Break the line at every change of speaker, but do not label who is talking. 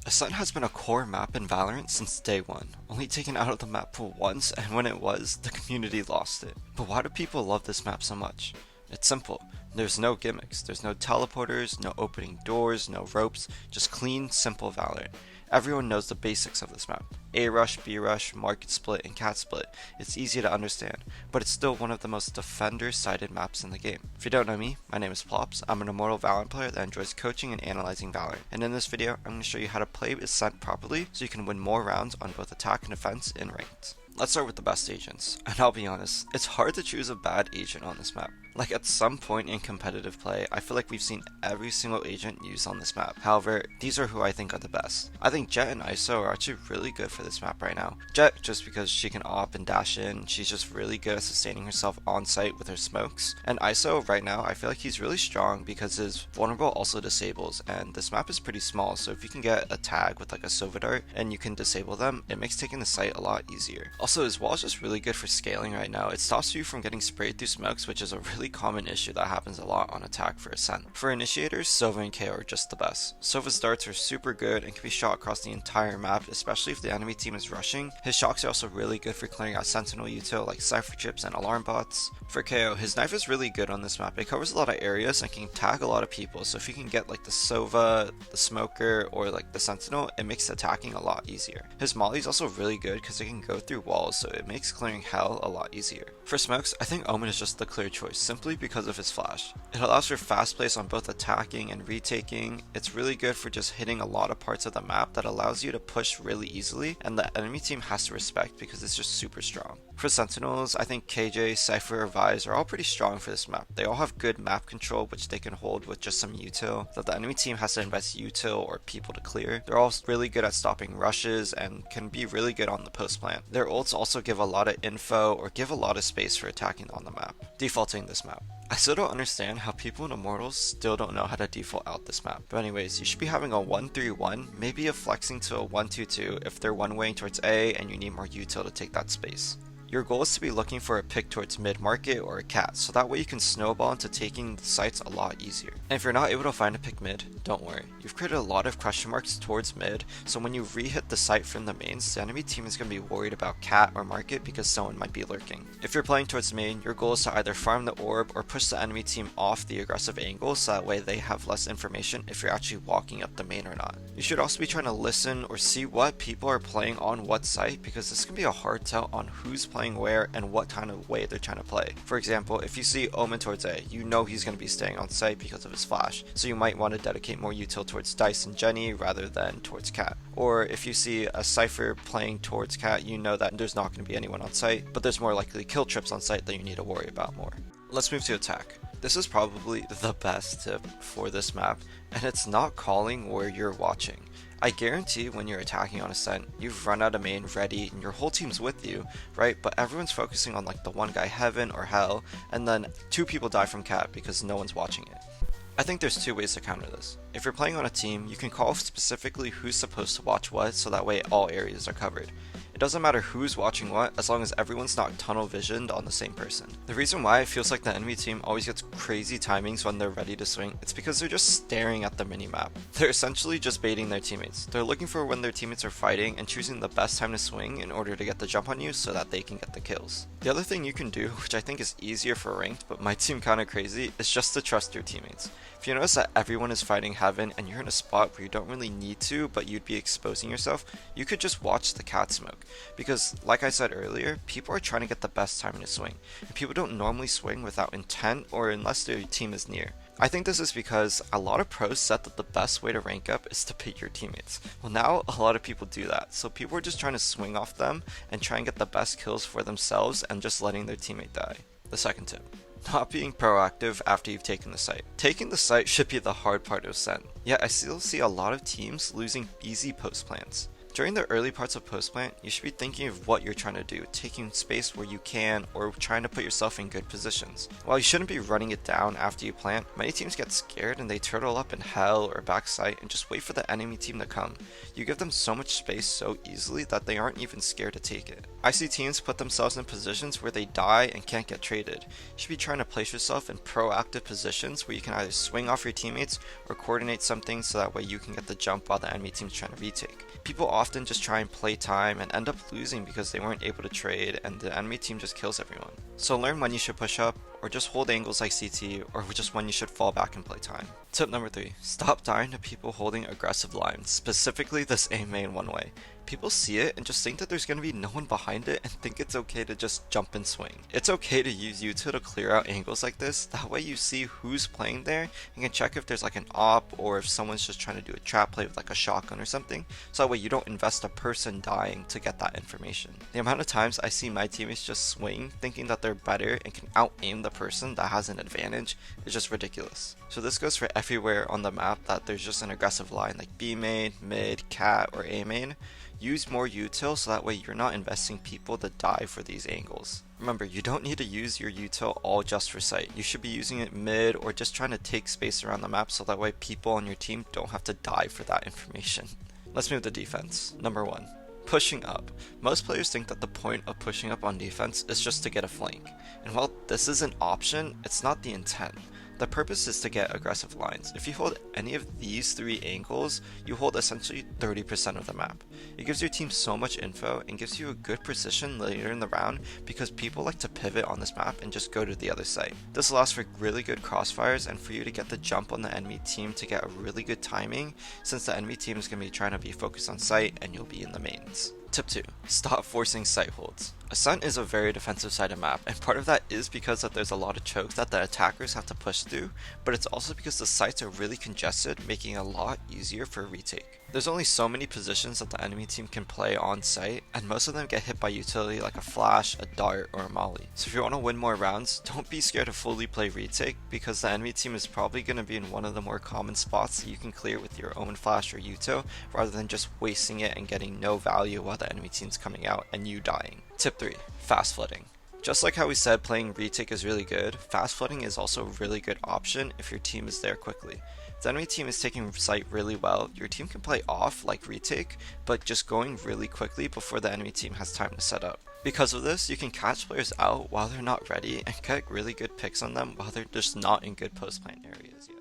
Ascent has been a core map in Valorant since day one, only taken out of the map pool once, and when it was, the community lost it. But why do people love this map so much? It's simple. There's no gimmicks, there's no teleporters, no opening doors, no ropes, just clean, simple Valorant. Everyone knows the basics of this map. A rush, B rush, market split, and cat split. It's easy to understand, but it's still one of the most defender-sided maps in the game. If you don't know me, my name is Plops. I'm an Immortal Valorant player that enjoys coaching and analyzing Valorant. And in this video, I'm going to show you how to play Ascent properly so you can win more rounds on both attack and defense in ranked. Let's start with the best agents, and I'll be honest, it's hard to choose a bad agent on this map. Like at some point in competitive play, I feel like we've seen every single agent used on this map. However, these are who I think are the best. I think Jett and ISO are actually really good for this map right now. Jett, just because she can op and dash in, she's just really good at sustaining herself on site with her smokes. And ISO right now, I feel like he's really strong because his vulnerable also disables, and this map is pretty small, so if you can get a tag with like a Sova dart and you can disable them, it makes taking the site a lot easier. Also, his wall is just really good for scaling right now. It stops you from getting sprayed through smokes, which is a really common issue that happens a lot on attack for Ascent. For initiators, Sova and KAYO are just the best. Sova's darts are super good and can be shot across the entire map, especially if the enemy team is rushing. His shocks are also really good for clearing out sentinel util like Cypher chips and alarm bots. For KAYO, his knife is really good on this map. It covers a lot of areas and can tag a lot of people, so if you can get like the Sova, the smoker, or like the sentinel, it makes attacking a lot easier. His molly is also really good because it can go through walls, so it makes clearing hell a lot easier. For smokes, I think Omen is just the clear choice, simply because of his flash. It allows for fast plays on both attacking and retaking. It's really good for just hitting a lot of parts of the map that allows you to push really easily, and the enemy team has to respect because it's just super strong. For sentinels, I think KJ, Cypher, or Vyze are all pretty strong for this map. They all have good map control, which they can hold with just some util that the enemy team has to invest util or people to clear. They're all really good at stopping rushes and can be really good on the post plant. Their ults also give a lot of info or give a lot of space for attacking on the map. Defaulting this map. I still don't understand how people in Immortals still don't know how to default out this map. But anyways, you should be having a 1-3-1, maybe a flexing to a 1-2-2 if they're one-waying towards A and you need more util to take that space. Your goal is to be looking for a pick towards mid-market or a cat, so that way you can snowball into taking the sites a lot easier. And if you're not able to find a pick mid, don't worry. You've created a lot of question marks towards mid, so when you re-hit the site from the mains, the enemy team is going to be worried about cat or market because someone might be lurking. If you're playing towards main, your goal is to either farm the orb or push the enemy team off the aggressive angle so that way they have less information if you're actually walking up the main or not. You should also be trying to listen or see what people are playing on what site, because this can be a hard tell on who's playing where and what kind of way they're trying to play. For example, if you see Omen towards A, you know he's going to be staying on site because of his flash, so you might want to dedicate more util towards Dice and Jenny rather than towards Cat. Or if you see a Cypher playing towards Cat, you know that there's not going to be anyone on site, but there's more likely kill trips on site that you need to worry about more. Let's move to attack. This is probably the best tip for this map, and it's not calling where you're watching. I guarantee when you're attacking on Ascent, you've run out of main ready and your whole team's with you, right? But everyone's focusing on like the one guy heaven or hell, and then two people die from cat because no one's watching it. I think there's two ways to counter this. If you're playing on a team, you can call specifically who's supposed to watch what, so that way all areas are covered. It doesn't matter who's watching what, as long as everyone's not tunnel visioned on the same person. The reason why it feels like the enemy team always gets crazy timings when they're ready to swing, it's because they're just staring at the minimap. They're essentially just baiting their teammates. They're looking for when their teammates are fighting and choosing the best time to swing in order to get the jump on you so that they can get the kills. The other thing you can do, which I think is easier for ranked but might seem kinda crazy, is just to trust your teammates. If you notice that everyone is fighting heaven and you're in a spot where you don't really need to, but you'd be exposing yourself, you could just watch the cat smoke. Because, like I said earlier, people are trying to get the best time to swing, and people don't normally swing without intent or unless their team is near. I think this is because a lot of pros said that the best way to rank up is to pick your teammates. Well, now a lot of people do that, so people are just trying to swing off them and try and get the best kills for themselves and just letting their teammate die. The second tip. Not being proactive after you've taken the site. Taking the site should be the hard part of Ascent, yet I still see a lot of teams losing easy post plants. During the early parts of post plant, you should be thinking of what you're trying to do, taking space where you can, or trying to put yourself in good positions. While you shouldn't be running it down after you plant, many teams get scared and they turtle up in hell or backside and just wait for the enemy team to come. You give them so much space so easily that they aren't even scared to take it. I see teams put themselves in positions where they die and can't get traded. You should be trying to place yourself in proactive positions where you can either swing off your teammates or coordinate something so that way you can get the jump while the enemy team's trying to retake. People often just try and play time and end up losing because they weren't able to trade and the enemy team just kills everyone. So learn when you should push up, or just hold angles like CT, or just when you should fall back and play time. Tip number 3. Stop dying to people holding aggressive lines, specifically this A main one way. People see it and just think that there's going to be no one behind it and think it's okay to just jump and swing. It's okay to use util to clear out angles like this, that way you see who's playing there and can check if there's like an op or if someone's just trying to do a trap play with like a shotgun or something, so that way you don't invest a person dying to get that information. The amount of times I see my teammates just swing thinking that they're better and can out aim the person that has an advantage is just ridiculous. So this goes for everywhere on the map that there's just an aggressive line like B main, mid, cat, or A main. Use more util so that way you're not investing people to die for these angles. Remember, you don't need to use your util all just for sight. You should be using it mid or just trying to take space around the map so that way people on your team don't have to die for that information. Let's move to defense. Number 1. Pushing up. Most players think that the point of pushing up on defense is just to get a flank. And while this is an option, it's not the intent. The purpose is to get aggressive lines. If you hold any of these 3 angles, you hold essentially 30% of the map. It gives your team so much info and gives you a good position later in the round because people like to pivot on this map and just go to the other side. This allows for really good crossfires and for you to get the jump on the enemy team to get a really good timing, since the enemy team is going to be trying to be focused on sight and you'll be in the mains. Tip 2. Stop forcing sight holds. Ascent is a very defensive sided map, and part of that is because that there's a lot of chokes that the attackers have to push through, but it's also because the sites are really congested, making it a lot easier for a retake. There's only so many positions that the enemy team can play on site, and most of them get hit by utility like a flash, a dart, or a molly. So if you want to win more rounds, don't be scared to fully play retake, because the enemy team is probably going to be in one of the more common spots that you can clear with your Omen flash or util, rather than just wasting it and getting no value while the enemy team's coming out and you dying. Tip 3. Fast flooding. Just like how we said playing retake is really good, fast flooding is also a really good option if your team is there quickly. If the enemy team is taking site really well, your team can play off like retake, but just going really quickly before the enemy team has time to set up. Because of this, you can catch players out while they're not ready and get really good picks on them while they're just not in good post plant areas yet.